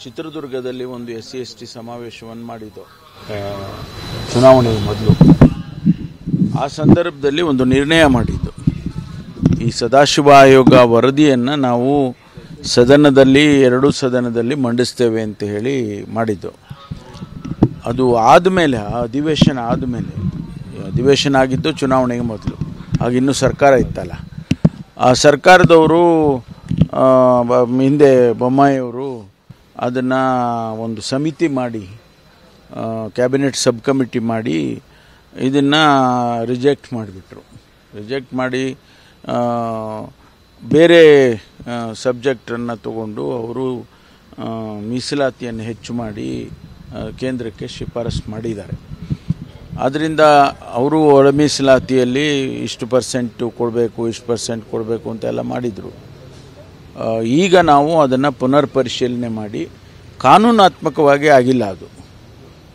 ಚಿತ್ರದುರ್ಗದಲ್ಲಿ ಒಂದು SC/ST ಸಮಾವೇಶವನ್ನು ಮಾಡಿದ್ದು ಚುನಾವಣೆ ಮೊದಲು. ಆ ಸಂದರ್ಭದಲ್ಲಿ ಒಂದು ನಿರ್ಣಯ ಮಾಡಿದ್ದು, ಈ ಸದಾಶಿವ ಆಯೋಗ ವರದಿಯನ್ನು ನಾವು ಎರಡೂ ಸದನದಲ್ಲಿ ಮಂಡಿಸ್ತೇವೆ ಅಂತ ಹೇಳಿ ಮಾಡಿದ್ದು. ಅದು ಆದಮೇಲೆ ಅಧಿವೇಶನ ಆಗಿದ್ದು ಚುನಾವಣೆಗೆ ಮೊದಲು, ಆಗ ಇನ್ನೂ ಸರ್ಕಾರ ಇತ್ತಲ್ಲ, ಆ ಸರ್ಕಾರದವರು ಹಿಂದೆ ಬೊಮ್ಮಾಯಿಯವರು ಅದನ್ನು ಒಂದು ಸಮಿತಿ ಮಾಡಿ, ಕ್ಯಾಬಿನೆಟ್ ಸಬ್ ಕಮಿಟಿ ಮಾಡಿ ಇದನ್ನು ರಿಜೆಕ್ಟ್ ಮಾಡಿ ಬೇರೆ ಸಬ್ಜೆಕ್ಟನ್ನು ತಗೊಂಡು ಅವರು ಮೀಸಲಾತಿಯನ್ನು ಹೆಚ್ಚು ಮಾಡಿ ಕೇಂದ್ರಕ್ಕೆ ಶಿಫಾರಸು ಮಾಡಿದ್ದಾರೆ. ಆದ್ದರಿಂದ ಅವರು ಒಳ ಮೀಸಲಾತಿಯಲ್ಲಿ ಇಷ್ಟು % ಕೊಡಬೇಕು ಅಂತೆಲ್ಲ ಮಾಡಿದರು. ಈಗ ನಾವು ಅದನ್ನು ಪುನರ್ ಪರಿಶೀಲನೆ ಮಾಡಿ, ಕಾನೂನಾತ್ಮಕವಾಗಿ ಆಗಿಲ್ಲ, ಅದು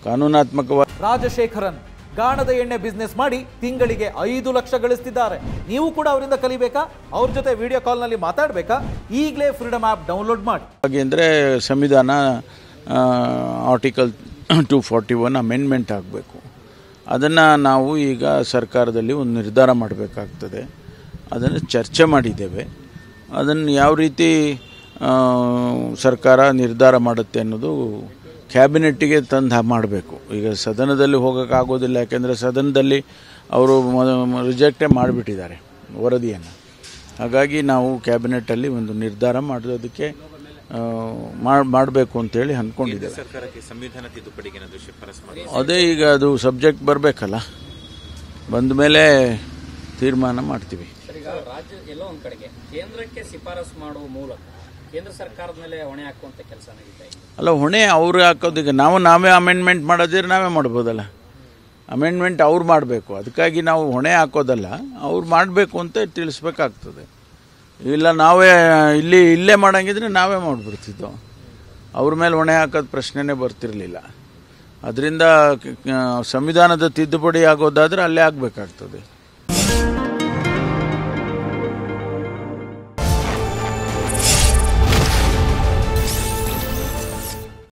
ಕಾನೂನಾತ್ಮಕವಾಗಿ. ರಾಜಶೇಖರನ್ ಗಾಣದ ಎಣ್ಣೆ ಬಿಸ್ನೆಸ್ ಮಾಡಿ ತಿಂಗಳಿಗೆ 5 ಲಕ್ಷ ಗಳಿಸ್ತಿದ್ದಾರೆ. ನೀವು ಕೂಡ ಅವರಿಂದ ಕಲಿಬೇಕಾ? ಅವ್ರ ಜೊತೆ ವಿಡಿಯೋ ಕಾಲ್ನಲ್ಲಿ ಮಾತಾಡಬೇಕಾ? ಈಗಲೇ ಫ್ರೀಡಮ್ ಆ್ಯಪ್ ಡೌನ್ಲೋಡ್ ಮಾಡಿ. ಹಾಗೆ ಅಂದರೆ ಸಂವಿಧಾನ ಆರ್ಟಿಕಲ್ 241 ಅಮೆಂಡ್ಮೆಂಟ್ ಆಗಬೇಕು. ಅದನ್ನು ನಾವು ಈಗ ಸರ್ಕಾರದಲ್ಲಿ ಒಂದು ನಿರ್ಧಾರ ಮಾಡಬೇಕಾಗ್ತದೆ. ಅದನ್ನು ಚರ್ಚೆ ಮಾಡಿದ್ದೇವೆ. ಅದನ್ನು ಯಾವ ರೀತಿ ಸರ್ಕಾರ ನಿರ್ಧಾರ ಮಾಡುತ್ತೆ ಅನ್ನೋದು ಕ್ಯಾಬಿನೆಟ್ಟಿಗೆ ತಂದು ಮಾಡಬೇಕು. ಈಗ ಸದನದಲ್ಲಿ ಹೋಗೋಕ್ಕಾಗೋದಿಲ್ಲ, ಯಾಕೆಂದರೆ ಸದನದಲ್ಲಿ ಅವರು ರಿಜೆಕ್ಟೇ ಮಾಡಿಬಿಟ್ಟಿದ್ದಾರೆ ವರದಿಯನ್ನು. ಹಾಗಾಗಿ ನಾವು ಕ್ಯಾಬಿನೆಟ್ಟಲ್ಲಿ ಒಂದು ನಿರ್ಧಾರ ಮಾಡೋದಕ್ಕೆ ಮಾಡಬೇಕು ಅಂತೇಳಿ ಅಂದ್ಕೊಂಡಿದ್ದೇವೆ. ಅದೇ ಈಗ ಅದು ಸಬ್ಜೆಕ್ಟ್ ಬರಬೇಕಲ್ಲ, ಬಂದ ಮೇಲೆ ತೀರ್ಮಾನ ಮಾಡ್ತೀವಿ. ರಾಜ್ಯ ಎಲ್ಲೋ ಒಂದು ಕಡೆಗೆ ಕೇಂದ್ರಕ್ಕೆ ಶಿಫಾರಸು ಮಾಡುವ ಮೂಲಕ ಕೇಂದ್ರ ಸರ್ಕಾರದ ಮೇಲೆ ಹೊಣೆ ಹಾಕುವಂತ ಕೆಲಸ ನಡೀತಾ ಇದೆ. ಅಲ್ಲ, ಹೊಣೆ ಅವ್ರು ಹಾಕೋದಕ್ಕೆ ನಾವೇ ಅಮೆಂಡ್ಮೆಂಟ್ ಮಾಡೋದಿದ್ರೆ ನಾವೇ ಮಾಡ್ಬೋದಲ್ಲ. ಅಮೆಂಡ್ಮೆಂಟ್ ಅವ್ರು ಮಾಡಬೇಕು, ಅದಕ್ಕಾಗಿ ನಾವು ಹೊಣೆ ಹಾಕೋದಲ್ಲ, ಅವ್ರು ಮಾಡಬೇಕು ಅಂತ ತಿಳಿಸ್ಬೇಕಾಗ್ತದೆ. ಇಲ್ಲ ನಾವೇ ಇಲ್ಲೇ ಮಾಡೋಂಗಿದ್ರೆ ನಾವೇ ಮಾಡಿಬಿಡ್ತಿದ್ದೋ, ಅವ್ರ ಮೇಲೆ ಹೊಣೆ ಹಾಕೋದು ಪ್ರಶ್ನೆನೇ ಬರ್ತಿರಲಿಲ್ಲ. ಅದರಿಂದ ಸಂವಿಧಾನದ ತಿದ್ದುಪಡಿ ಆಗೋದಾದರೆ ಅಲ್ಲೇ ಆಗಬೇಕಾಗ್ತದೆ.